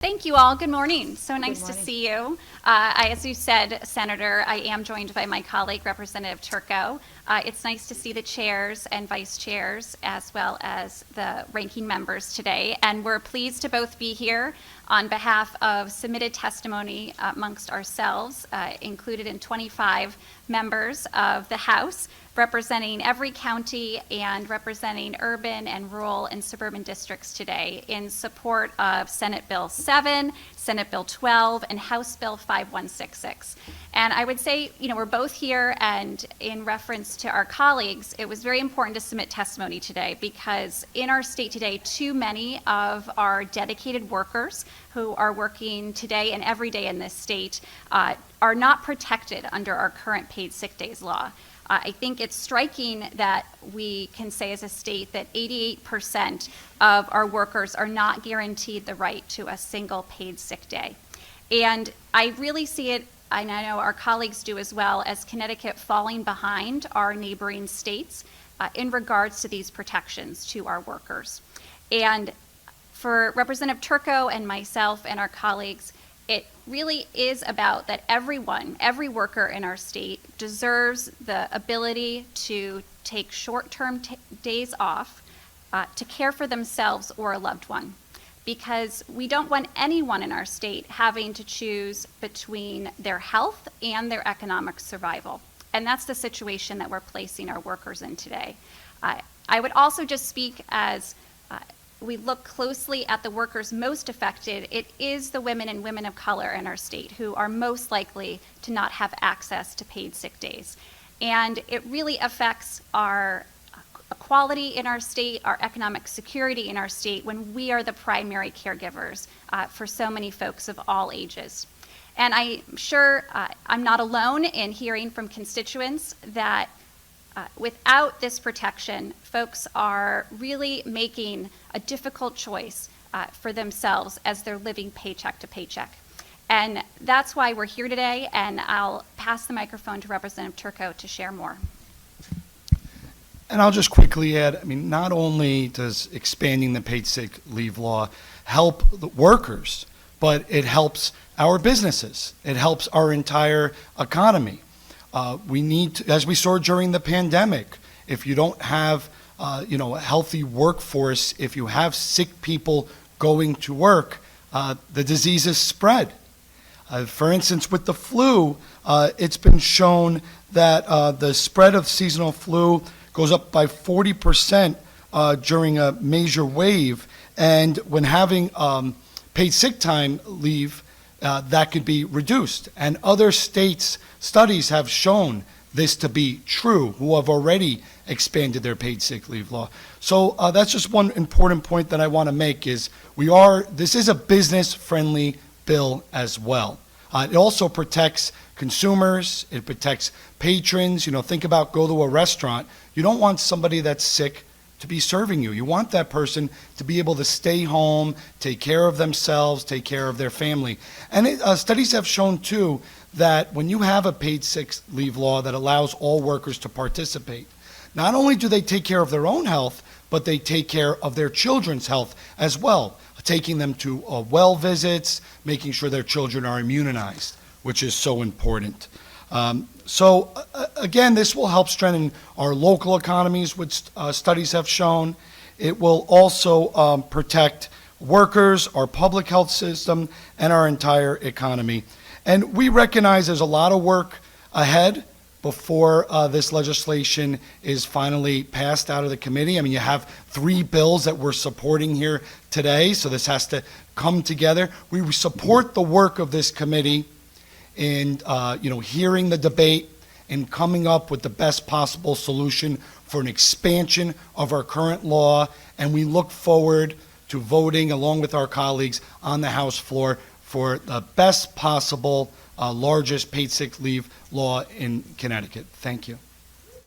Thank you all. Good morning. So nice to morning. see you. As you said, Senator, I am joined by my colleague, Representative Turco. It's nice to see the chairs and vice chairs as well as the ranking members today. And we're pleased to both be here on behalf of submitted testimony amongst ourselves, included in 25 members of the House, representing every county and representing urban and rural and suburban districts today in support of Senate Bill 7, Senate Bill 12, and House Bill 5166. And I would say, we're both here, and in reference to our colleagues, it was very important to submit testimony today because in our state today, too many of our dedicated workers who are working today and every day in this state are not protected under our current paid sick days law. I think it's striking that we can say as a state that 88% of our workers are not guaranteed the right to a single paid sick day. And I really see it, and I know our colleagues do as well, as Connecticut falling behind our neighboring states in regards to these protections to our workers. And for Representative Turco and myself and our colleagues, it really is about that everyone, every worker in our state deserves the ability to take short-term days off to care for themselves or a loved one. Because we don't want anyone in our state having to choose between their health and their economic survival. And that's the situation that we're placing our workers in today. I would also just speak as we look closely at the workers most affected. It is the women and women of color in our state who are most likely to not have access to paid sick days. And it really affects our equality in our state, our economic security in our state when we are the primary caregivers for so many folks of all ages. And I'm sure I'm not alone in hearing from constituents that without this protection, folks are really making a difficult choice for themselves as they're living paycheck to paycheck. And that's why we're here today, and I'll pass the microphone to Representative Turco to share more. And I'll just quickly add, not only does expanding the paid sick leave law help the workers, but it helps our businesses. It helps our entire economy. We need to, as we saw during the pandemic, if you don't have a healthy workforce, if you have sick people going to work, the diseases spread. For instance, with the flu, it's been shown that the spread of seasonal flu goes up by 40% during a major wave. And when having paid sick time leave, that could be reduced. And other states' studies have shown this to be true, who have already expanded their paid sick leave law. So that's just one important point that I want to make is this is a business-friendly bill as well. It also protects consumers, it protects patrons. Think about go to a restaurant. You don't want somebody that's sick to be serving you. You want that person to be able to stay home, take care of themselves, take care of their family. And studies have shown, too, that when you have a paid sick leave law that allows all workers to participate, not only do they take care of their own health, but they take care of their children's health as well, taking them to well visits, making sure their children are immunized, which is so important. Again, this will help strengthen our local economies, which studies have shown. It will also protect workers, our public health system, and our entire economy. And we recognize there's a lot of work ahead before this legislation is finally passed out of the committee. You have 3 bills that we're supporting here today, so this has to come together. We support the work of this committee in hearing the debate and coming up with the best possible solution for an expansion of our current law, and we look forward to voting along with our colleagues on the House floor for the best possible largest paid sick leave law in Connecticut. Thank you.